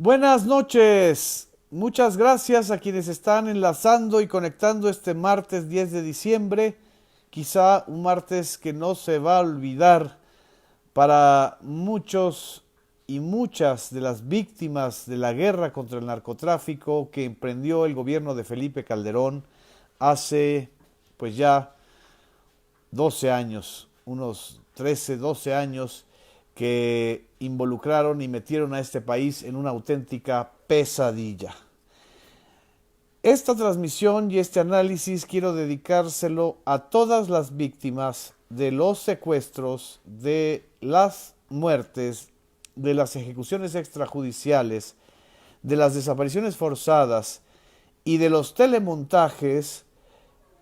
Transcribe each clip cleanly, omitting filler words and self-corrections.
Buenas noches. Muchas gracias a quienes están enlazando y conectando este martes 10 de diciembre. Quizá un martes que no se va a olvidar para muchos y muchas de las víctimas de la guerra contra el narcotráfico que emprendió el gobierno de Felipe Calderón hace pues ya 12 años, unos 13, 12 años que involucraron y metieron a este país en una auténtica pesadilla. Esta transmisión y este análisis quiero dedicárselo a todas las víctimas de los secuestros, de las muertes, de las ejecuciones extrajudiciales, de las desapariciones forzadas y de los telemontajes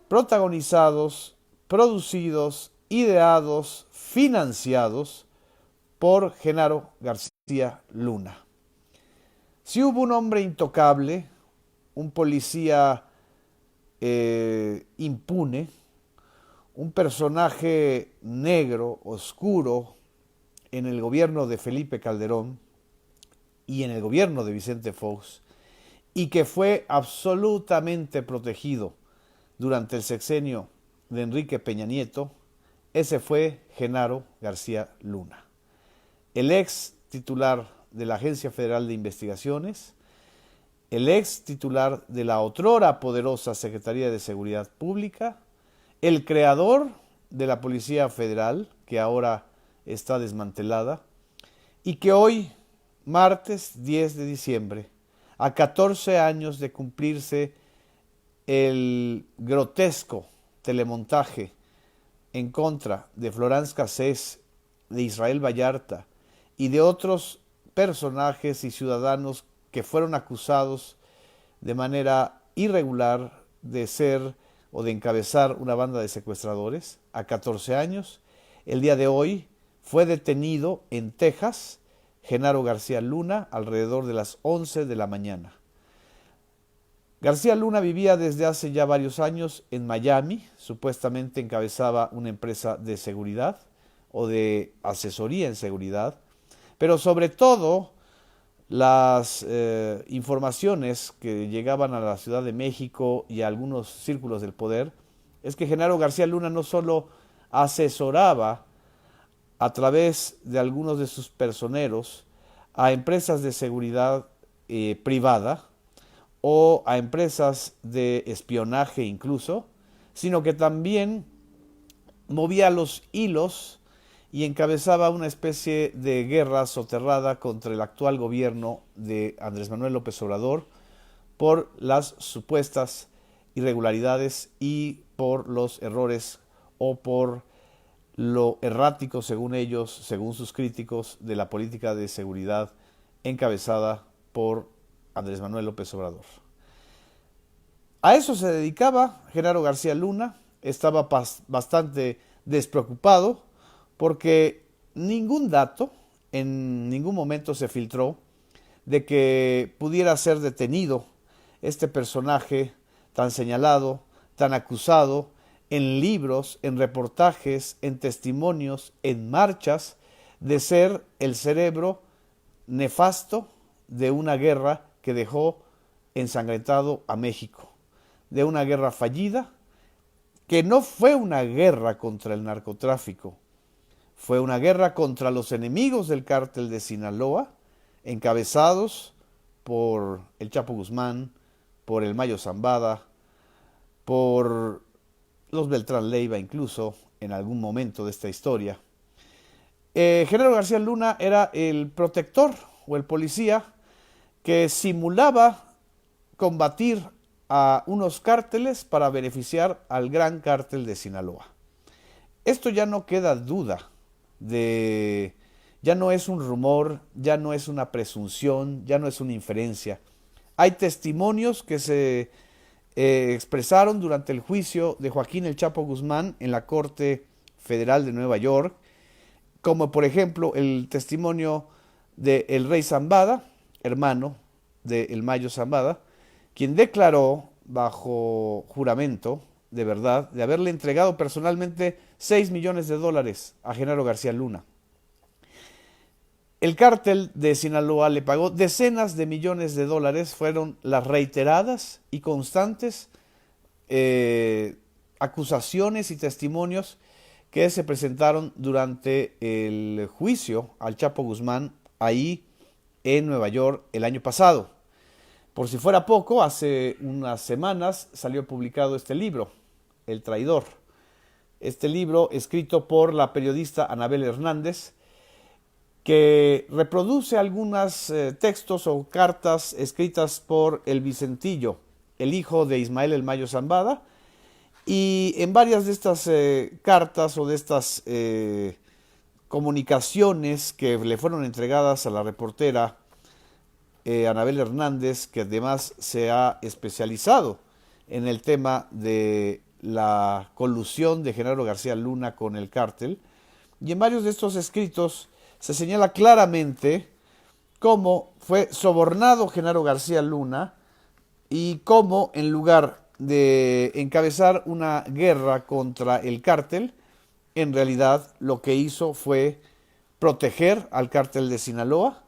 protagonizados, producidos, ideados, financiados por Genaro García Luna. Si hubo un hombre intocable, un policía impune, un personaje negro, oscuro, en el gobierno de Felipe Calderón y en el gobierno de Vicente Fox, y que fue absolutamente protegido durante el sexenio de Enrique Peña Nieto, ese fue Genaro García Luna, el ex titular de la Agencia Federal de Investigaciones, el ex titular de la otrora poderosa Secretaría de Seguridad Pública, el creador de la Policía Federal, que ahora está desmantelada, y que hoy, martes 10 de diciembre, a 14 años de cumplirse el grotesco telemontaje en contra de Florence Cassés, de Israel Vallarta y de otros personajes y ciudadanos que fueron acusados de manera irregular de ser o de encabezar una banda de secuestradores a 14 años. El día de hoy fue detenido en Texas Genaro García Luna alrededor de las 11 de la mañana. García Luna vivía desde hace ya varios años en Miami, supuestamente encabezaba una empresa de seguridad o de asesoría en seguridad, pero sobre todo las informaciones que llegaban a la Ciudad de México y a algunos círculos del poder es que Genaro García Luna no solo asesoraba a través de algunos de sus personeros a empresas de seguridad privada, o a empresas de espionaje incluso, sino que también movía los hilos y encabezaba una especie de guerra soterrada contra el actual gobierno de Andrés Manuel López Obrador por las supuestas irregularidades y por los errores o por lo errático, según ellos, según sus críticos, de la política de seguridad encabezada por Andrés Manuel López Obrador. A eso se dedicaba Genaro García Luna, estaba bastante despreocupado porque ningún dato en ningún momento se filtró de que pudiera ser detenido este personaje tan señalado, tan acusado, en libros, en reportajes, en testimonios, en marchas, de ser el cerebro nefasto de una guerra que dejó ensangrentado a México, de una guerra fallida, que no fue una guerra contra el narcotráfico, fue una guerra contra los enemigos del cártel de Sinaloa, encabezados por el Chapo Guzmán, por el Mayo Zambada, por los Beltrán Leiva incluso, en algún momento de esta historia. Genaro García Luna era el protector o el policía que simulaba combatir a unos cárteles para beneficiar al gran cártel de Sinaloa. Esto ya no queda duda de, ya no es un rumor, ya no es una presunción, ya no es una inferencia. Hay testimonios que se expresaron durante el juicio de Joaquín El Chapo Guzmán en la Corte Federal de Nueva York, como por ejemplo el testimonio de El Rey Zambada, hermano de El Mayo Zambada, quien declaró bajo juramento de verdad de haberle entregado personalmente $6 millones a Genaro García Luna. El cártel de Sinaloa le pagó decenas de millones de dólares, fueron las reiteradas y constantes acusaciones y testimonios que se presentaron durante el juicio al Chapo Guzmán ahí en Nueva York el año pasado. Por si fuera poco, hace unas semanas salió publicado este libro, El Traidor. Este libro escrito por la periodista Anabel Hernández, que reproduce algunos textos o cartas escritas por el Vicentillo, el hijo de Ismael El Mayo Zambada, y en varias de estas cartas o de estas comunicaciones que le fueron entregadas a la reportera Anabel Hernández, que además se ha especializado en el tema de la colusión de Genaro García Luna con el cártel, y en varios de estos escritos se señala claramente cómo fue sobornado Genaro García Luna y cómo, en lugar de encabezar una guerra contra el cártel, en realidad lo que hizo fue proteger al cártel de Sinaloa,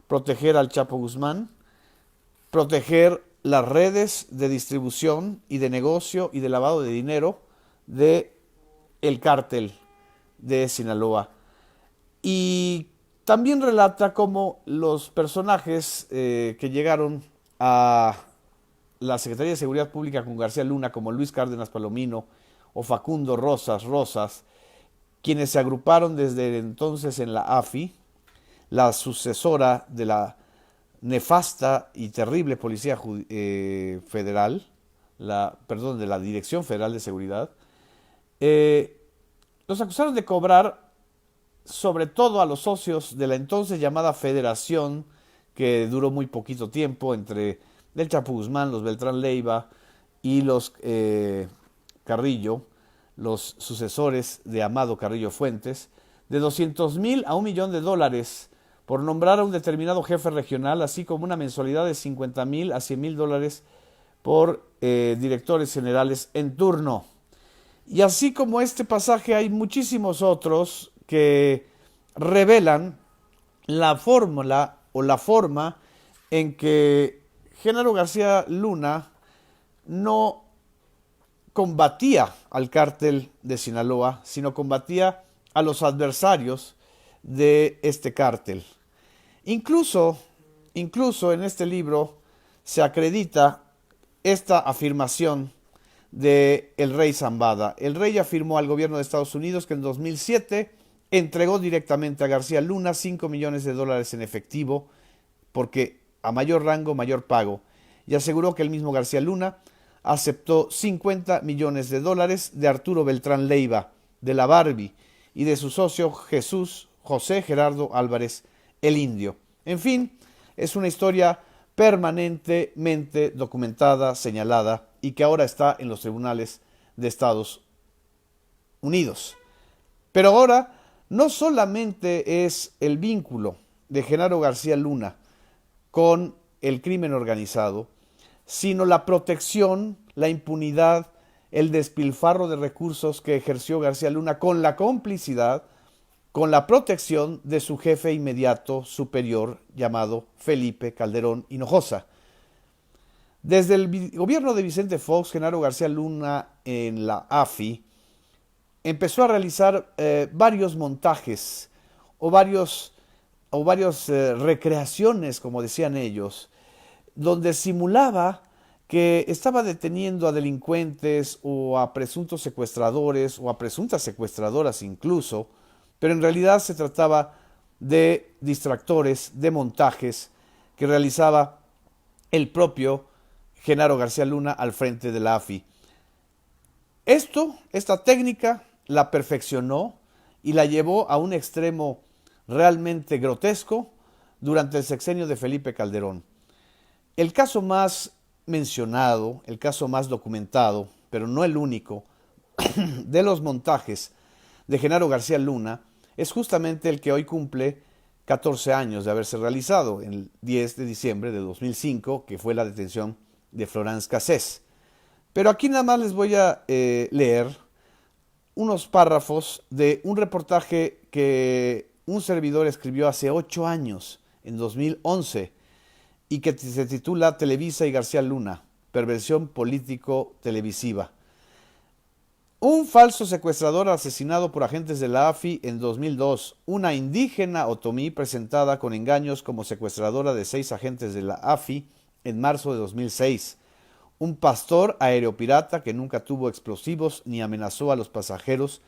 proteger al Chapo Guzmán, proteger las redes de distribución y de negocio y de lavado de dinero de el cártel de Sinaloa. Y también relata cómo los personajes que llegaron a la Secretaría de Seguridad Pública con García Luna, como Luis Cárdenas Palomino o Facundo Rosas, quienes se agruparon desde entonces en la AFI, la sucesora de la nefasta y terrible Policía Federal, de la Dirección Federal de Seguridad, los acusaron de cobrar sobre todo a los socios de la entonces llamada Federación, que duró muy poquito tiempo, entre del Chapo Guzmán, los Beltrán Leiva y los Carrillo, los sucesores de Amado Carrillo Fuentes, de 200,000 a $1,000,000 por nombrar a un determinado jefe regional, así como una mensualidad de 50,000 a $100,000 por directores generales en turno. Y así como este pasaje hay muchísimos otros que revelan la fórmula o la forma en que Genaro García Luna no combatía al cártel de Sinaloa, sino combatía a los adversarios de este cártel. Incluso en este libro se acredita esta afirmación de el rey Zambada. El rey afirmó al gobierno de Estados Unidos que en 2007 entregó directamente a García Luna $5 millones en efectivo, porque a mayor rango, mayor pago, y aseguró que el mismo García Luna aceptó $50 millones de Arturo Beltrán Leiva, de la Barbie, y de su socio José Gerardo Álvarez, el Indio. En fin, es una historia permanentemente documentada, señalada, y que ahora está en los tribunales de Estados Unidos. Pero ahora no solamente es el vínculo de Genaro García Luna con el crimen organizado, sino la protección, la impunidad, el despilfarro de recursos que ejerció García Luna con la complicidad, con la protección de su jefe inmediato superior llamado Felipe Calderón Hinojosa. Desde el gobierno de Vicente Fox, Genaro García Luna en la AFI empezó a realizar varios montajes o varias recreaciones, como decían ellos, donde simulaba que estaba deteniendo a delincuentes o a presuntos secuestradores o a presuntas secuestradoras incluso, pero en realidad se trataba de distractores, de montajes que realizaba el propio Genaro García Luna al frente de la AFI. Esta técnica la perfeccionó y la llevó a un extremo realmente grotesco durante el sexenio de Felipe Calderón. El caso más mencionado, el caso más documentado, pero no el único, de los montajes de Genaro García Luna es justamente el que hoy cumple 14 años de haberse realizado, el 10 de diciembre de 2005, que fue la detención de Florence Cassés. Pero aquí nada más les voy a leer unos párrafos de un reportaje que un servidor escribió hace 8 años, en 2011, y que se titula Televisa y García Luna, perversión político-televisiva. Un falso secuestrador asesinado por agentes de la AFI en 2002, una indígena otomí presentada con engaños como secuestradora de 6 agentes de la AFI en marzo de 2006, un pastor aeropirata que nunca tuvo explosivos ni amenazó a los pasajeros,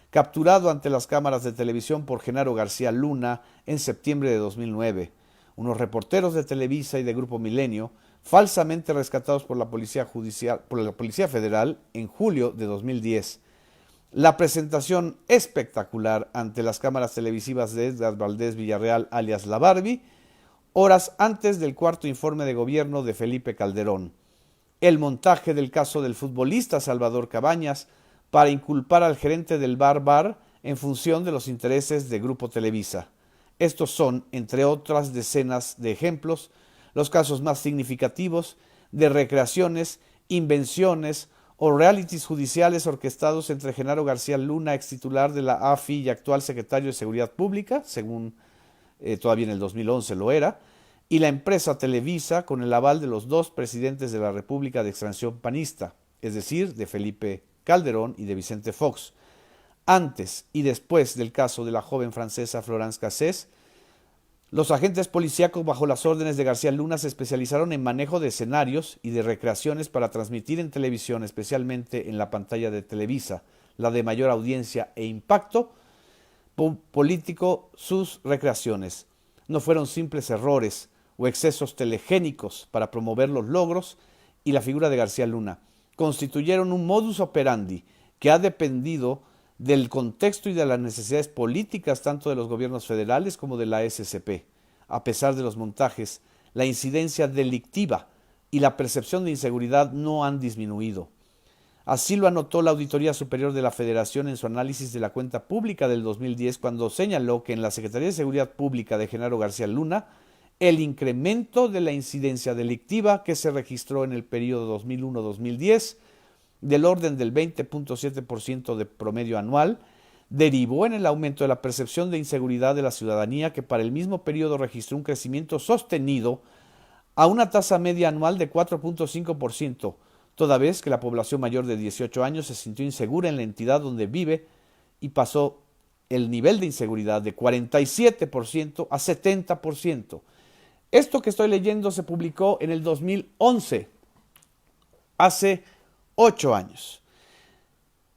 capturado ante las cámaras de televisión por Genaro García Luna en septiembre de 2009, unos reporteros de Televisa y de Grupo Milenio, falsamente rescatados por la Policía Federal en julio de 2010. La presentación espectacular ante las cámaras televisivas de Edgar Valdés Villarreal, alias La Barbie, horas antes del cuarto informe de gobierno de Felipe Calderón. El montaje del caso del futbolista Salvador Cabañas para inculpar al gerente del Bar en función de los intereses de Grupo Televisa. Estos son, entre otras decenas de ejemplos, los casos más significativos de recreaciones, invenciones o realities judiciales orquestados entre Genaro García Luna, ex titular de la AFI y actual secretario de Seguridad Pública, según todavía en el 2011 lo era, y la empresa Televisa con el aval de los 2 presidentes de la República de extracción panista, es decir, de Felipe Calderón y de Vicente Fox. Antes y después del caso de la joven francesa Florence Cassés, los agentes policíacos bajo las órdenes de García Luna se especializaron en manejo de escenarios y de recreaciones para transmitir en televisión, especialmente en la pantalla de Televisa, la de mayor audiencia e impacto político, sus recreaciones. No fueron simples errores o excesos telegénicos para promover los logros y la figura de García Luna. Constituyeron un modus operandi que ha dependido del contexto y de las necesidades políticas tanto de los gobiernos federales como de la SCP. A pesar de los montajes, la incidencia delictiva y la percepción de inseguridad no han disminuido. Así lo anotó la Auditoría Superior de la Federación en su análisis de la cuenta pública del 2010, cuando señaló que en la Secretaría de Seguridad Pública de Genaro García Luna, el incremento de la incidencia delictiva que se registró en el periodo 2001-2010 del orden del 20.7% de promedio anual, derivó en el aumento de la percepción de inseguridad de la ciudadanía, que para el mismo periodo registró un crecimiento sostenido a una tasa media anual de 4.5%, toda vez que la población mayor de 18 años se sintió insegura en la entidad donde vive y pasó el nivel de inseguridad de 47% a 70%. Esto que estoy leyendo se publicó en el 2011, hace 8 años.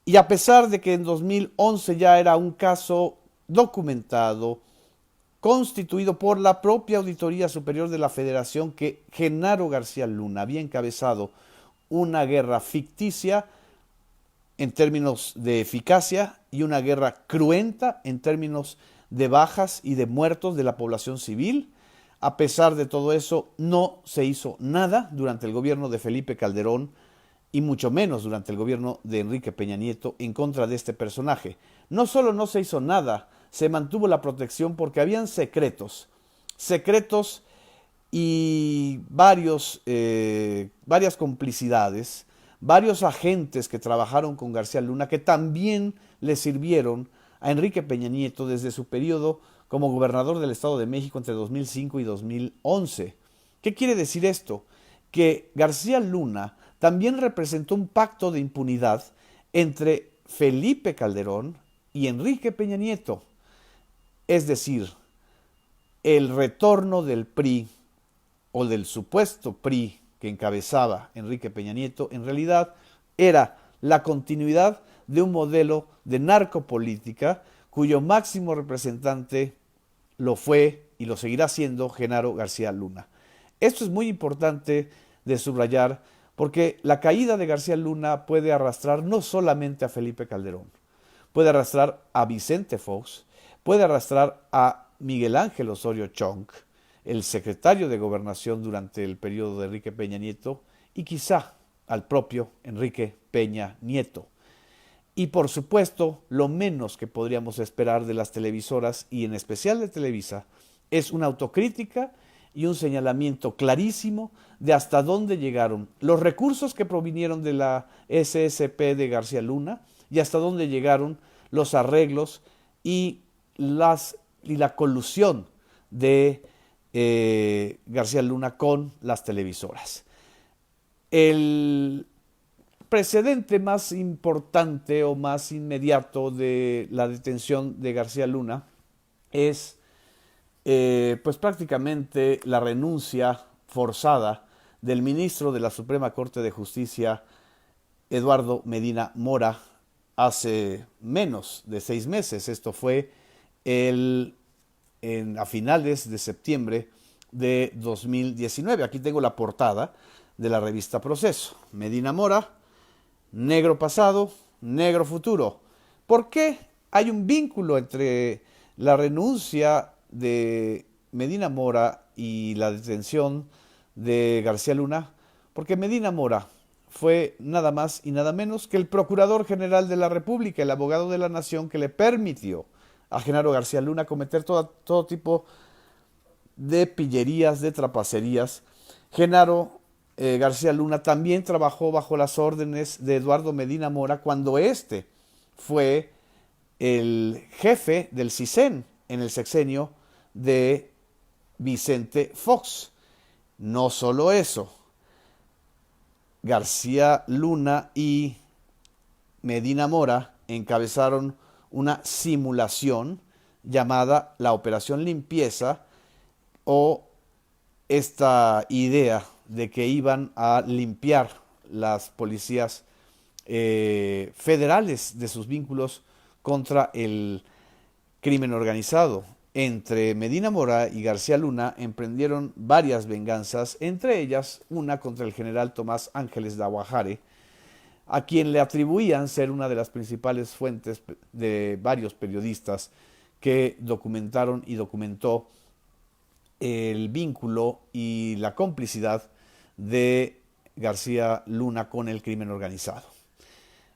Y a pesar de que en 2011 ya era un caso documentado, constituido por la propia Auditoría Superior de la Federación, que Genaro García Luna había encabezado una guerra ficticia en términos de eficacia y una guerra cruenta en términos de bajas y de muertos de la población civil. A pesar de todo eso, no se hizo nada durante el gobierno de Felipe Calderón y mucho menos durante el gobierno de Enrique Peña Nieto en contra de este personaje. No solo no se hizo nada, se mantuvo la protección porque habían secretos y varias complicidades, varios agentes que trabajaron con García Luna que también le sirvieron a Enrique Peña Nieto desde su periodo como gobernador del Estado de México entre 2005 y 2011. ¿Qué quiere decir esto? Que García Luna también representó un pacto de impunidad entre Felipe Calderón y Enrique Peña Nieto. Es decir, el retorno del PRI o del supuesto PRI que encabezaba Enrique Peña Nieto en realidad era la continuidad de un modelo de narcopolítica cuyo máximo representante lo fue y lo seguirá siendo Genaro García Luna. Esto es muy importante de subrayar porque la caída de García Luna puede arrastrar no solamente a Felipe Calderón, puede arrastrar a Vicente Fox, puede arrastrar a Miguel Ángel Osorio Chong, el secretario de Gobernación durante el periodo de Enrique Peña Nieto, y quizá al propio Enrique Peña Nieto. Y por supuesto, lo menos que podríamos esperar de las televisoras, y en especial de Televisa, es una autocrítica y un señalamiento clarísimo de hasta dónde llegaron los recursos que provinieron de la SSP de García Luna y hasta dónde llegaron los arreglos y las y la colusión de García Luna con las televisoras. El precedente más importante o más inmediato de la detención de García Luna es pues prácticamente la renuncia forzada del ministro de la Suprema Corte de Justicia, Eduardo Medina Mora, hace menos de 6 meses. Esto fue a finales de septiembre de 2019. Aquí tengo la portada de la revista Proceso. Medina Mora, negro pasado, negro futuro. ¿Por qué hay un vínculo entre la renuncia de Medina Mora y la detención de García Luna? Porque Medina Mora fue nada más y nada menos que el Procurador General de la República, el abogado de la Nación que le permitió a Genaro García Luna cometer todo tipo de pillerías, de trapacerías. Genaro García Luna también trabajó bajo las órdenes de Eduardo Medina Mora cuando éste fue el jefe del CISEN en el sexenio de Vicente Fox. No solo eso, García Luna y Medina Mora encabezaron una simulación llamada la Operación Limpieza, o esta idea de que iban a limpiar las policías federales de sus vínculos contra el crimen organizado. Entre Medina Mora y García Luna emprendieron varias venganzas, entre ellas una contra el general Tomás Ángeles de Aguajare, a quien le atribuían ser una de las principales fuentes de varios periodistas que documentaron y documentó el vínculo y la complicidad de García Luna con el crimen organizado.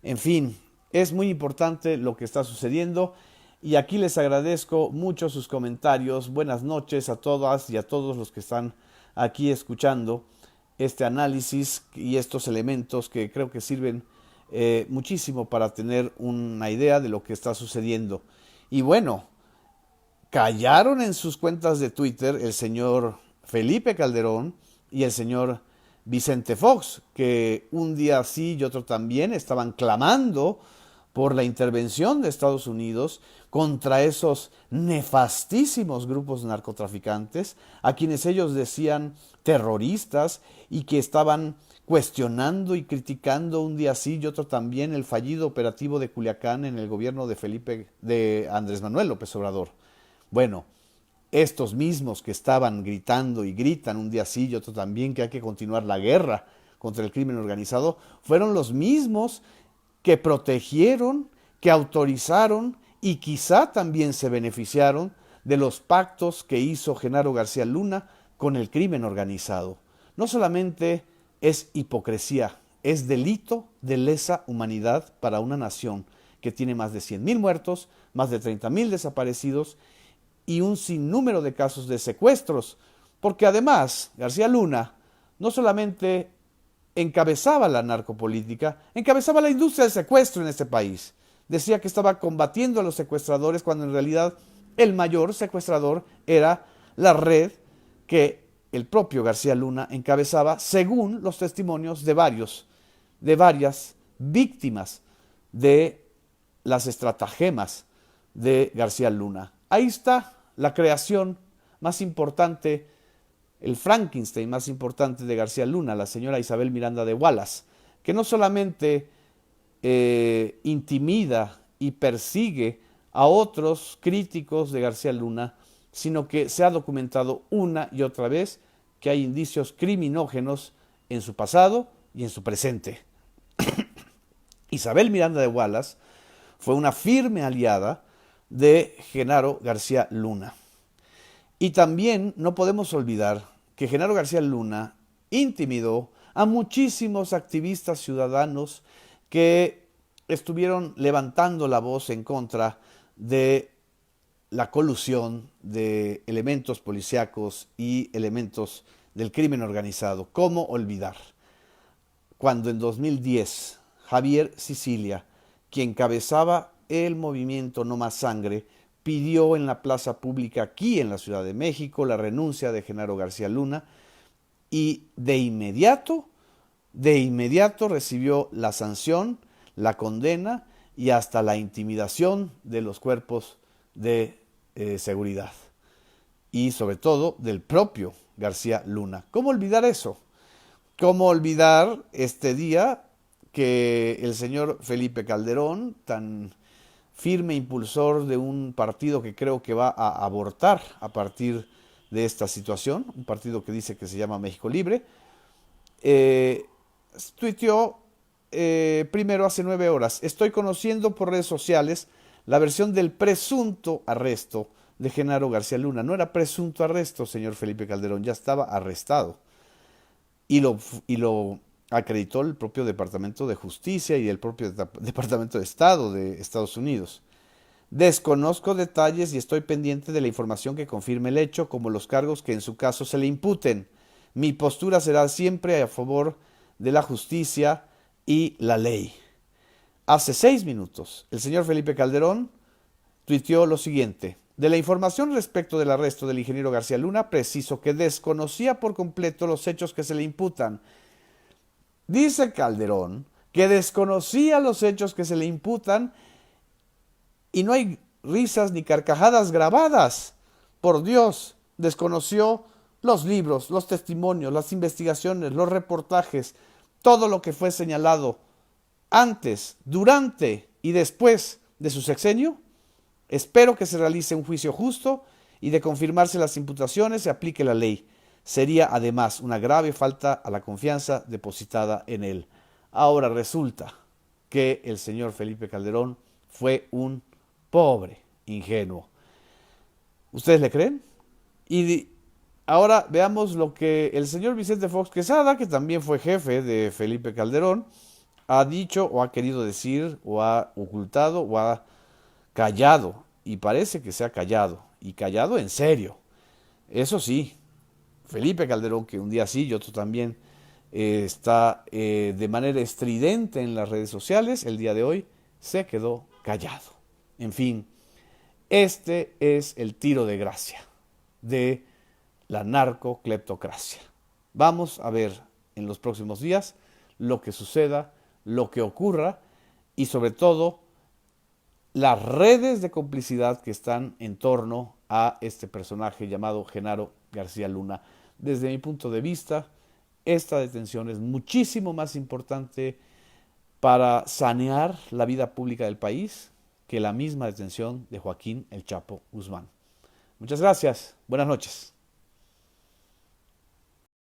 En fin, es muy importante lo que está sucediendo y aquí les agradezco mucho sus comentarios. Buenas noches a todas y a todos los que están aquí escuchando este análisis y estos elementos que creo que sirven muchísimo para tener una idea de lo que está sucediendo. Y bueno, callaron en sus cuentas de Twitter el señor Felipe Calderón y el señor Vicente Fox, que un día sí y otro también estaban clamando por la intervención de Estados Unidos contra esos nefastísimos grupos narcotraficantes, a quienes ellos decían terroristas y que estaban cuestionando y criticando un día sí y otro también el fallido operativo de Culiacán en el gobierno de Andrés Manuel López Obrador. Bueno, estos mismos que estaban gritando y gritan un día sí y otro también que hay que continuar la guerra contra el crimen organizado, fueron los mismos que protegieron, que autorizaron y quizá también se beneficiaron de los pactos que hizo Genaro García Luna con el crimen organizado. No solamente es hipocresía, es delito de lesa humanidad para una nación que tiene más de 100,000 muertos, más de 30,000 desaparecidos y un sinnúmero de casos de secuestros, porque además García Luna no solamente encabezaba la narcopolítica, encabezaba la industria del secuestro en este país. Decía que estaba combatiendo a los secuestradores cuando en realidad el mayor secuestrador era la red que el propio García Luna encabezaba, según los testimonios de varias víctimas de las estratagemas de García Luna. Ahí está la creación más importante, el Frankenstein más importante de García Luna, la señora Isabel Miranda de Wallace, que no solamente intimida y persigue a otros críticos de García Luna, sino que se ha documentado una y otra vez que hay indicios criminógenos en su pasado y en su presente. Isabel Miranda de Wallace fue una firme aliada de Genaro García Luna. Y también no podemos olvidar que Genaro García Luna intimidó a muchísimos activistas ciudadanos que estuvieron levantando la voz en contra de la colusión de elementos policíacos y elementos del crimen organizado. ¿Cómo olvidar? Cuando en 2010 Javier Sicilia, quien encabezaba el movimiento No Más Sangre, pidió en la plaza pública aquí en la Ciudad de México la renuncia de Genaro García Luna y de inmediato recibió la sanción, la condena y hasta la intimidación de los cuerpos de seguridad y sobre todo del propio García Luna. ¿Cómo olvidar eso? ¿Cómo olvidar este día que el señor Felipe Calderón, tan firme impulsor de un partido que creo que va a abortar a partir de esta situación, un partido que dice que se llama México Libre, eh, tuiteó primero hace 9 horas: estoy conociendo por redes sociales la versión del presunto arresto de Genaro García Luna. No era presunto arresto, señor Felipe Calderón, ya estaba arrestado. Y lo acreditó el propio Departamento de Justicia y el propio Departamento de Estado de Estados Unidos. Desconozco detalles y estoy pendiente de la información que confirme el hecho, como los cargos que en su caso se le imputen. Mi postura será siempre a favor de la justicia y la ley. Hace 6 minutos, el señor Felipe Calderón tuiteó lo siguiente: de la información respecto del arresto del ingeniero García Luna, preciso que desconocía por completo los hechos que se le imputan. Dice Calderón que desconocía los hechos que se le imputan y no hay risas ni carcajadas grabadas. Por Dios, desconoció los libros, los testimonios, las investigaciones, los reportajes, todo lo que fue señalado antes, durante y después de su sexenio. Espero que se realice un juicio justo y, de confirmarse las imputaciones, se aplique la ley. Sería además una grave falta a la confianza depositada en él. Ahora resulta que el señor Felipe Calderón fue un pobre ingenuo. ¿Ustedes le creen? Y ahora veamos lo que el señor Vicente Fox Quesada, que también fue jefe de Felipe Calderón, ha dicho o ha querido decir o ha ocultado o ha callado. Y parece que se ha callado, y callado en serio. Eso sí, Felipe Calderón, que un día sí y otro también está de manera estridente en las redes sociales, el día de hoy se quedó callado. En fin, este es el tiro de gracia de la narcocleptocracia. Vamos a ver en los próximos días lo que suceda, lo que ocurra y sobre todo las redes de complicidad que están en torno a este personaje llamado Genaro García Luna. Desde mi punto de vista, esta detención es muchísimo más importante para sanear la vida pública del país que la misma detención de Joaquín El Chapo Guzmán. Muchas gracias. Buenas noches.